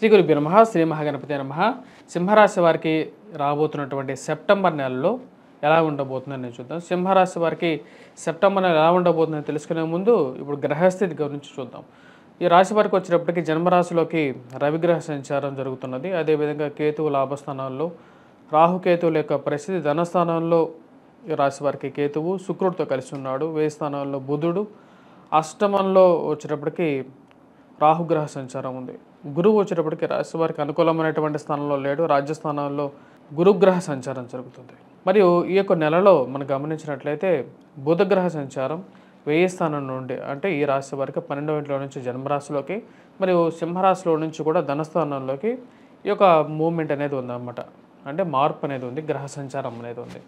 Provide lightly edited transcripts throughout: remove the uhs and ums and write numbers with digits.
శ్రీ గురుభ్యో నమః శ్రీ మహాగణపతే నమః. సింహరాశి వారికి రాబోతున్నటువంటి సెప్టెంబర్ నెలలో ఎలా ఉండబోతుందని నేను చూద్దాం. సింహరాశి వారికి సెప్టెంబర్ నెల ఎలా ఉండబోతుందని తెలుసుకునే ముందు ఇప్పుడు గ్రహస్థితి గురించి చూద్దాం. ఈ రాశి వారికి వచ్చేటప్పటికి జన్మరాశిలోకి రవిగ్రహ సంచారం జరుగుతున్నది. అదేవిధంగా కేతువు లాభస్థానాల్లో, రాహుకేతువుల యొక్క పరిస్థితి ధనస్థానంలో ఈ రాశి వారికి కేతువు శుక్రుడితో కలిసి ఉన్నాడు. వ్యయ స్థానంలో బుధుడు, అష్టమంలో వచ్చేటప్పటికి రాహుగ్రహ సంచారం ఉంది. గురువు వచ్చేటప్పటికి రాశి వారికి అనుకూలమైనటువంటి స్థానంలో లేడు. రాజ్యస్థానంలో గురుగ్రహ సంచారం జరుగుతుంది. మరియు ఈ యొక్క నెలలో మనం గమనించినట్లయితే బుధగ్రహ సంచారం వ్యయ స్థానం నుండి, అంటే ఈ రాశి వారికి 12వ ఇంట్లో నుంచి జన్మరాశిలోకి, మరియు సింహరాశిలో నుంచి కూడా ధనస్థానంలోకి ఈ యొక్క మూమెంట్ అనేది ఉందన్నమాట. అంటే మార్పు అనేది ఉంది, గ్రహ సంచారం అనేది ఉంది.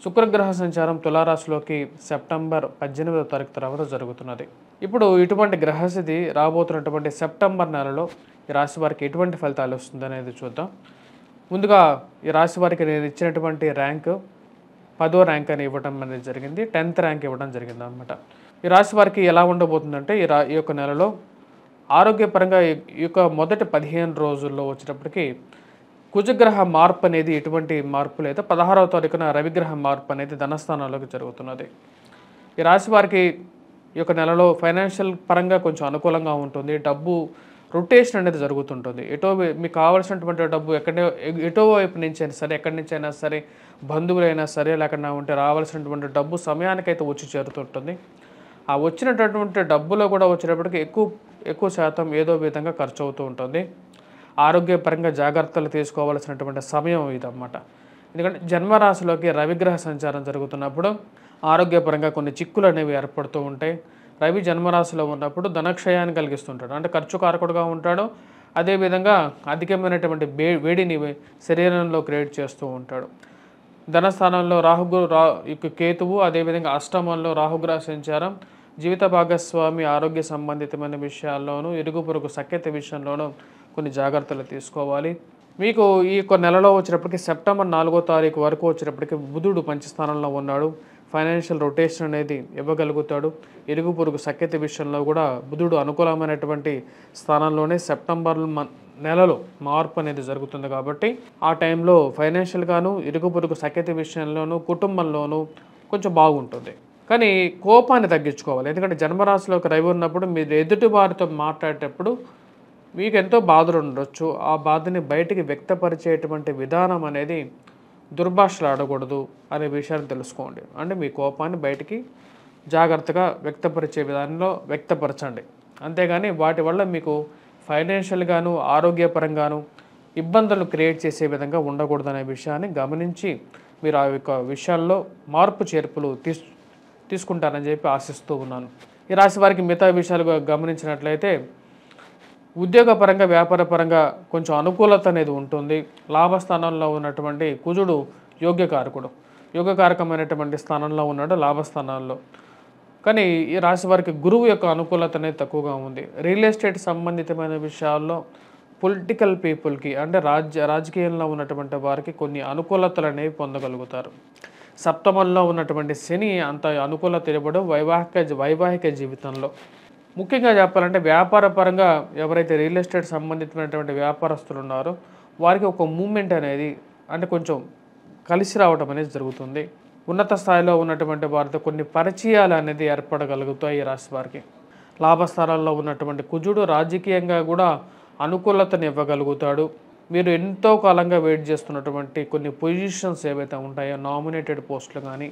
శుక్రగ్రహ సంచారం తులారాశిలోకి సెప్టెంబర్ 18వ తారీఖు తర్వాత జరుగుతున్నది. ఇప్పుడు ఇటువంటి గ్రహస్థితి రాబోతున్నటువంటి సెప్టెంబర్ నెలలో ఈ రాశి వారికి ఎటువంటి ఫలితాలు వస్తుంది అనేది చూద్దాం. ముందుగా ఈ రాశి వారికి నేను ఇచ్చినటువంటి ర్యాంకు 10వ ర్యాంక్ అని ఇవ్వడం అనేది జరిగింది. 10th ర్యాంక్ ఇవ్వడం జరిగింది అనమాట. ఈ రాశి వారికి ఎలా ఉండబోతుందంటే ఈ యొక్క నెలలో ఆరోగ్యపరంగా ఈ యొక్క మొదటి 15 రోజుల్లో వచ్చేటప్పటికి కుజగ్రహ మార్పు అనేది ఎటువంటి మార్పు లేదు. 16వ తారీఖున రవిగ్రహ మార్పు అనేది ధనస్థానాల్లోకి జరుగుతున్నది. ఈ రాశి వారికి ఈ యొక్క నెలలో ఫైనాన్షియల్ పరంగా కొంచెం అనుకూలంగా ఉంటుంది. డబ్బు రొటేషన్ అనేది జరుగుతుంటుంది. మీకు కావాల్సినటువంటి డబ్బు ఎటో వైపు నుంచి అయినా సరే, ఎక్కడి నుంచి అయినా సరే, బంధువులైనా సరే, లేకుండా ఉంటే రావాల్సినటువంటి డబ్బు సమయానికైతే వచ్చి చేరుతుంటుంది. ఆ వచ్చినటువంటి డబ్బులో కూడా వచ్చేటప్పటికి ఎక్కువ శాతం ఏదో విధంగా ఖర్చు అవుతూ ఉంటుంది. ఆరోగ్యపరంగా జాగ్రత్తలు తీసుకోవాల్సినటువంటి సమయం ఇదన్నమాట. ఎందుకంటే జన్మరాశిలోకి రవిగ్రహ సంచారం జరుగుతున్నప్పుడు ఆరోగ్యపరంగా కొన్ని చిక్కులు అనేవి ఏర్పడుతూ ఉంటాయి. రవి జన్మరాశిలో ఉన్నప్పుడు ధనక్షయాన్ని కలిగిస్తుంటాడు, అంటే ఖర్చు కారకుడుగా ఉంటాడు. అదేవిధంగా అధికమైనటువంటి వేడిని శరీరంలో క్రియేట్ చేస్తూ ఉంటాడు. ధనస్థానంలో కేతువు, అదేవిధంగా అష్టమంలో రాహుగ్రహ సంచారం జీవిత భాగస్వామి ఆరోగ్య సంబంధితమైన విషయాల్లోనూ, ఇరుగు పొరుగు సఖ్యత విషయంలోనూ కొన్ని జాగ్రత్తలు తీసుకోవాలి. మీకు ఈ యొక్క నెలలో వచ్చేటప్పటికి సెప్టెంబర్ 4వ తారీఖు వరకు వచ్చేటప్పటికి బుధుడు పంచస్థానంలో ఉన్నాడు. ఫైనాన్షియల్ రొటేషన్ అనేది ఇవ్వగలుగుతాడు. ఇరుగు పొరుగు సఖ్యత విషయంలో కూడా బుధుడు అనుకూలమైనటువంటి స్థానంలోనే సెప్టెంబర్ నెలలో మార్పు అనేది జరుగుతుంది. కాబట్టి ఆ టైంలో ఫైనాన్షియల్గాను, ఇరుగు పొరుగు సఖ్యత విషయంలోనూ, కుటుంబంలోనూ కొంచెం బాగుంటుంది. కానీ కోపాన్ని తగ్గించుకోవాలి. ఎందుకంటే జన్మరాశిలోకి రవి ఉన్నప్పుడు మీరు ఎదుటి వారితో మాట్లాడేటప్పుడు మీకు ఎంతో బాధలు ఉండొచ్చు. ఆ బాధని బయటికి వ్యక్తపరిచేటువంటి విధానం అనేది దుర్భాషలు ఆడకూడదు అనే విషయాన్ని తెలుసుకోండి. అంటే మీ కోపాన్ని బయటికి జాగ్రత్తగా వ్యక్తపరిచే విధానంలో వ్యక్తపరచండి. అంతేగాని వాటి వల్ల మీకు ఫైనాన్షియల్గాను, ఆరోగ్యపరంగాను ఇబ్బందులు క్రియేట్ చేసే విధంగా ఉండకూడదు అనే విషయాన్ని గమనించి మీరు ఆ యొక్క విషయాల్లో మార్పు చేర్పులు తీసుకుంటారని చెప్పి ఆశిస్తూ ఉన్నాను. ఈ రాశి వారికి మిగతా విషయాలు గమనించినట్లయితే ఉద్యోగపరంగా, వ్యాపారపరంగా కొంచెం అనుకూలత అనేది ఉంటుంది. లాభస్థానంలో ఉన్నటువంటి కుజుడు యోగ్యకారకమైనటువంటి స్థానంలో ఉన్నాడు, లాభస్థానాల్లో. కానీ ఈ రాశి వారికి గురువు యొక్క అనుకూలత అనేది తక్కువగా ఉంది. రియల్ ఎస్టేట్ సంబంధితమైన విషయాల్లో పొలిటికల్ పీపుల్కి, అంటే రాజకీయంలో ఉన్నటువంటి వారికి కొన్ని అనుకూలతలు అనేవి పొందగలుగుతారు. సప్తమంలో ఉన్నటువంటి శని అంత అనుకూలత ఇవ్వడం వైవాహిక జీవితంలో. ముఖ్యంగా చెప్పాలంటే వ్యాపార పరంగా ఎవరైతే రియల్ ఎస్టేట్ సంబంధించినటువంటి వ్యాపారస్తులు ఉన్నారో వారికి ఒక మూమెంట్ అనేది, అంటే కొంచెం కలిసి రావడం అనేది జరుగుతుంది. ఉన్నత స్థాయిలో ఉన్నటువంటి వారితో కొన్ని పరిచయాలు అనేది ఏర్పడగలుగుతాయి ఈ రాశి వారికి. లాభస్థానాల్లో ఉన్నటువంటి కుజుడు రాజకీయంగా కూడా అనుకూలతను ఇవ్వగలుగుతాడు. మీరు ఎంతో కాలంగా వెయిట్ చేస్తున్నటువంటి కొన్ని పొజిషన్స్ ఏవైతే ఉంటాయో, నామినేటెడ్ పోస్టులు కానీ,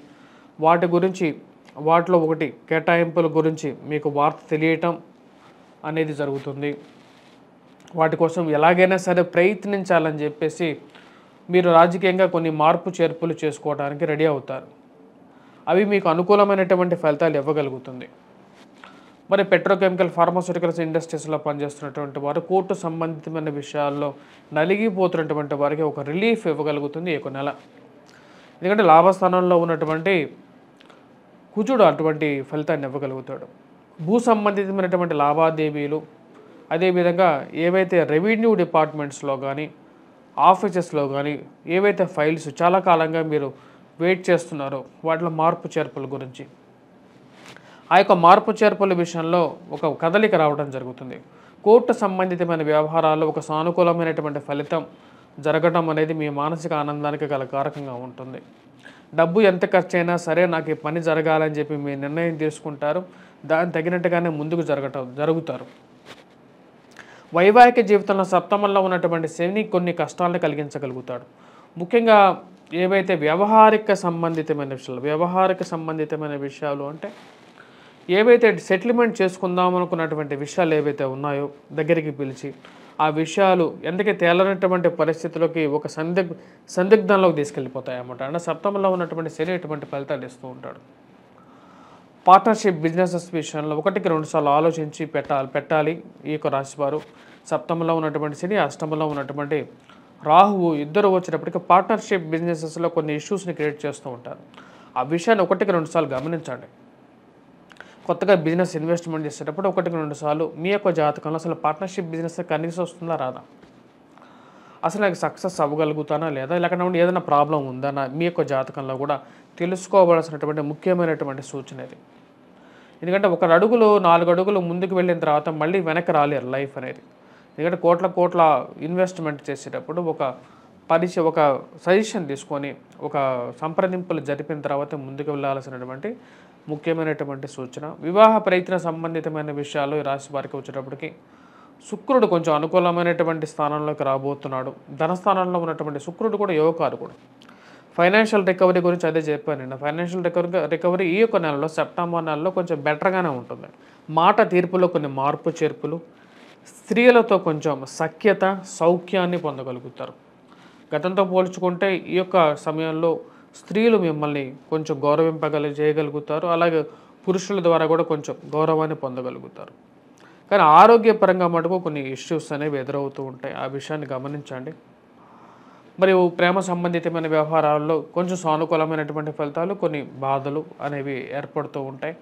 వాటిలో ఒకటి కేటాయింపుల గురించి మీకు వార్త తెలియటం అనేది జరుగుతుంది. వాటి కోసం ఎలాగైనా సరే ప్రయత్నించాలని చెప్పేసి మీరు రాజకీయంగా కొన్ని మార్పు చేర్పులు చేసుకోవడానికి రెడీ అవుతారు. అవి మీకు అనుకూలమైనటువంటి ఫలితాలు ఇవ్వగలుగుతుంది. మరి పెట్రోకెమికల్, ఫార్మాస్యూటికల్స్ ఇండస్ట్రీస్లో పనిచేస్తున్నటువంటి వారు, కోర్టు సంబంధితమైన విషయాల్లో నలిగిపోతున్నటువంటి వారికి ఒక రిలీఫ్ ఇవ్వగలుగుతుంది ఈ యొక్క నెల. ఎందుకంటే లాభస్థానంలో ఉన్నటువంటి కుజుడు అటువంటి ఫలితాన్ని ఇవ్వగలుగుతాడు. భూ సంబంధితమైనటువంటి లావాదేవీలు, అదేవిధంగా ఏవైతే రెవెన్యూ డిపార్ట్మెంట్స్లో కానీ, ఆఫీసెస్లో కానీ ఏవైతే ఫైల్స్ చాలా కాలంగా మీరు వెయిట్ చేస్తున్నారో వాటిలో మార్పు చేర్పుల గురించి, ఆ యొక్క మార్పు చేర్పుల విషయంలో ఒక కదలిక రావడం జరుగుతుంది. కోర్టు సంబంధితమైన వ్యవహారాల్లో ఒక సానుకూలమైనటువంటి ఫలితం జరగడం అనేది మీ మానసిక ఆనందానికి గల కారకంగా ఉంటుంది. డబ్బు ఎంత ఖర్చైనా సరే నాకు ఈ పని జరగాలని చెప్పి మీ నిర్ణయం తీసుకుంటారు. దానికి తగినట్టుగానే ముందుకు జరుగుతారు. వైవాహిక జీవితంలో సప్తమంలో ఉన్నటువంటి శని కొన్ని కష్టాలను కలిగించగలుగుతాడు. ముఖ్యంగా ఏవైతే వ్యవహారిక సంబంధితమైన విషయాలు అంటే ఏవైతే సెటిల్మెంట్ చేసుకుందాం అనుకున్నటువంటి విషయాలు ఏవైతే ఉన్నాయో దగ్గరికి పిలిచి ఆ విషయాలు ఎందుకే తేలనటువంటి పరిస్థితుల్లోకి ఒక సందిగ్ధంలోకి తీసుకెళ్ళిపోతాయి అన్నమాట. అంటే సప్తమంలో ఉన్నటువంటి శని ఎటువంటి ఫలితాలు ఇస్తూ ఉంటాడు. పార్ట్నర్షిప్ బిజినెసెస్ విషయంలో 1-2 సార్లు ఆలోచించి పెట్టాలి ఈ యొక్క రాశివారు. సప్తమంలో ఉన్నటువంటి శని, అష్టమంలో ఉన్నటువంటి రాహువు ఇద్దరు వచ్చేటప్పటికి పార్ట్నర్షిప్ బిజినెసెస్లో కొన్ని ఇష్యూస్ని క్రియేట్ చేస్తూ ఉంటారు. ఆ విషయాన్ని 1-2 సార్లు గమనించండి. కొత్తగా బిజినెస్ ఇన్వెస్ట్మెంట్ చేసేటప్పుడు 1-2 సార్లు మీ యొక్క జాతకంలో అసలు పార్ట్నర్షిప్ బిజినెస్ కలిసి వస్తుందా రాదా, అసలు నాకు సక్సెస్ అవ్వగలుగుతానా లేదా, లేకపోతే ఏదైనా ప్రాబ్లం ఉందా మీ యొక్క జాతకంలో కూడా తెలుసుకోవాల్సినటువంటి ముఖ్యమైనటువంటి సూచన ఇది. ఎందుకంటే 4 అడుగులు ముందుకు వెళ్ళిన తర్వాత మళ్ళీ వెనక్కి రాలేరు లైఫ్ అనేది. ఎందుకంటే కోట్ల ఇన్వెస్ట్మెంట్ చేసేటప్పుడు ఒక సజెషన్ తీసుకొని ఒక సంప్రదింపులు జరిపిన తర్వాత ముందుకు వెళ్ళాల్సినటువంటి ముఖ్యమైనటువంటి సూచన. వివాహ ప్రయత్న సంబంధితమైన విషయాలు ఈ రాశి వారికి వచ్చేటప్పటికి శుక్రుడు కొంచెం అనుకూలమైనటువంటి స్థానంలోకి రాబోతున్నాడు. ధనస్థానంలో ఉన్నటువంటి శుక్రుడు కూడా యోగకారకుడు. ఫైనాన్షియల్ రికవరీ గురించి అదే చెప్పాను నేను. ఫైనాన్షియల్ రికవరీ ఈ యొక్క నెలలో సెప్టెంబర్ నెలలో కొంచెం బెటర్గానే ఉంటుంది. మాట తీర్పులో కొన్ని మార్పు చేర్పులు, స్త్రీలతో కొంచెం సఖ్యత సౌఖ్యాన్ని పొందగలుగుతారు. గతంతో పోల్చుకుంటే ఈ యొక్క సమయంలో స్త్రీలు మిమ్మల్ని కొంచెం చేయగలుగుతారు. అలాగే పురుషుల ద్వారా కూడా కొంచెం గౌరవాన్ని పొందగలుగుతారు. కానీ ఆరోగ్యపరంగా మటుకు కొన్ని ఇష్యూస్ అనేవి ఎదురవుతూ ఉంటాయి. ఆ విషయాన్ని గమనించండి. మరియు ప్రేమ సంబంధితమైన వ్యవహారాల్లో కొంచెం సానుకూలమైనటువంటి ఫలితాలు, కొన్ని బాధలు అనేవి ఏర్పడుతూ ఉంటాయి.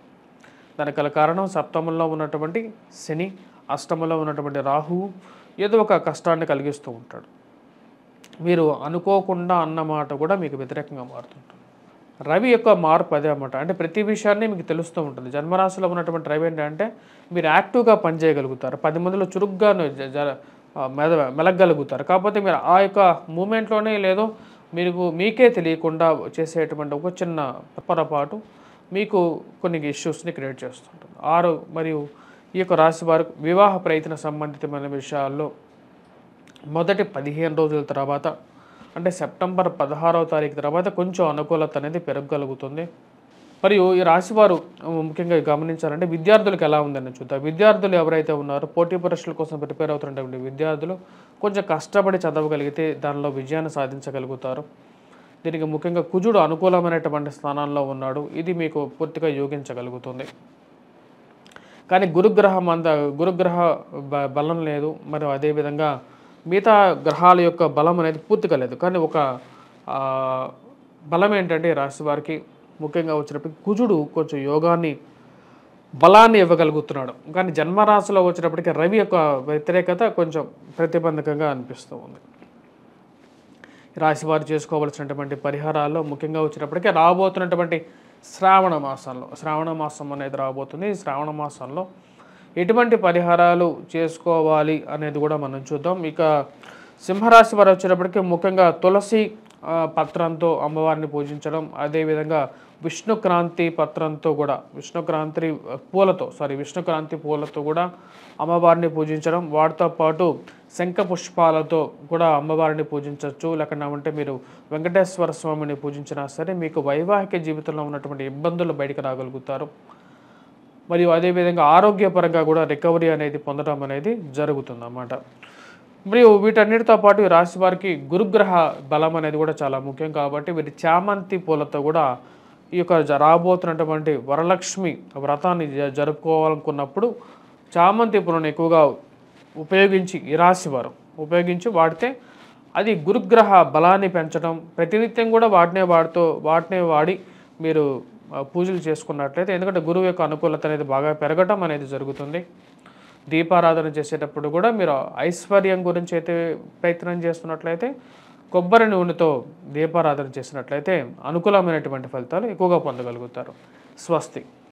దానికి గల కారణం సప్తమంలో ఉన్నటువంటి శని, అష్టమంలో ఉన్నటువంటి రాహువు ఏదో ఒక కష్టాన్ని కలిగిస్తూ ఉంటాడు. మీరు అనుకోకుండా అన్నమాట కూడా మీకు వ్యతిరేకంగా మారుతుంటుంది. రవి యొక్క మార్పు అదే అన్నమాట. అంటే ప్రతి విషయాన్ని మీకు తెలుస్తూ ఉంటుంది. జన్మరాశిలో ఉన్నటువంటి రవి ఏంటంటే మీరు యాక్టివ్గా పనిచేయగలుగుతారు. 10 మందిలో చురుగ్గా మెలగలుగుతారు. కాకపోతే మీరు ఆ యొక్క మూమెంట్లోనే లేదో మీకే తెలియకుండా చేసేటువంటి ఒక చిన్న పొరపాటు మీకు కొన్ని ఇష్యూస్ని క్రియేట్ చేస్తుంటుంది. 6 మరియు ఈ యొక్క రాశి వారు వివాహ ప్రయత్న సంబంధితమైన విషయాల్లో మొదటి 15 రోజుల తర్వాత అంటే సెప్టెంబర్ 16వ తారీఖు తర్వాత కొంచెం అనుకూలత అనేది పెరగగలుగుతుంది. మరియు ఈ రాశివారు ముఖ్యంగా గమనించాలంటే విద్యార్థులకు ఎలా ఉందని చూద్దాం. విద్యార్థులు ఎవరైతే ఉన్నారో పోటీ పరీక్షల కోసం ప్రిపేర్ అవుతున్నటువంటి విద్యార్థులు కొంచెం కష్టపడి చదవగలిగితే దానిలో విజయాన్ని సాధించగలుగుతారు. దీనికి ముఖ్యంగా కుజుడు అనుకూలమైనటువంటి స్థానాల్లో ఉన్నాడు. ఇది మీకు పూర్తిగా యోగించగలుగుతుంది. కానీ గురుగ్రహ బలం లేదు. మరియు అదేవిధంగా మిగతా గ్రహాల యొక్క బలం అనేది పూర్తిగా లేదు. కానీ ఒక బలం ఏంటంటే రాశి వారికి ముఖ్యంగా వచ్చినప్పటికీ కుజుడు కొంచెం బలాన్ని ఇవ్వగలుగుతున్నాడు. కానీ జన్మరాశిలో వచ్చినప్పటికీ రవి యొక్క వ్యతిరేకత కొంచెం ప్రతిబంధకంగా అనిపిస్తూ ఉంది. రాశివారు చేసుకోవాల్సినటువంటి పరిహారాల్లో ముఖ్యంగా వచ్చినప్పటికీ రాబోతున్నటువంటి శ్రావణ మాసం అనేది రాబోతుంది. ఈ శ్రావణ మాసంలో ఎటువంటి పరిహారాలు చేసుకోవాలి అనేది కూడా మనం చూద్దాం. ఇక సింహరాశి వారు వచ్చేటప్పటికి ముఖ్యంగా తులసి పత్రంతో అమ్మవారిని పూజించడం, అదేవిధంగా విష్ణుక్రాంతి పూలతో కూడా అమ్మవారిని పూజించడం, వాటితో పాటు శంఖ పుష్పాలతో కూడా అమ్మవారిని పూజించవచ్చు. లేకుండా మీరు వెంకటేశ్వర స్వామిని పూజించినా సరే మీకు వైవాహిక జీవితంలో ఉన్నటువంటి ఇబ్బందులు బయటకు రాగలుగుతారు. మరియు అదేవిధంగా ఆరోగ్యపరంగా కూడా రికవరీ అనేది పొందడం అనేది జరుగుతుందన్నమాట. మరియు వీటన్నిటితో పాటు ఈ రాశి వారికి గురుగ్రహ బలం అనేది కూడా చాలా ముఖ్యం. కాబట్టి వీరి చామంతి పూలతో కూడా ఈ యొక్క రాబోతున్నటువంటి వరలక్ష్మి వ్రతాన్ని జరుపుకోవాలనుకున్నప్పుడు చామంతి పూలను ఎక్కువగా ఈ రాశి వారు వాడితే అది గురుగ్రహ బలాన్ని పెంచడం, ప్రతినిత్యం కూడా వాటినే వాడి మీరు పూజలు చేసుకున్నట్లయితే, ఎందుకంటే గురువు యొక్క అనుకూలత అనేది బాగా పెరగటం అనేది జరుగుతుంది. దీపారాధన చేసేటప్పుడు కూడా మీరు ఐశ్వర్యం గురించి అయితే ప్రయత్నం చేస్తున్నట్లయితే కొబ్బరి నూనెతో దీపారాధన చేసినట్లయితే అనుకూలమైనటువంటి ఫలితాలు ఎక్కువగా పొందగలుగుతారు. స్వస్తి.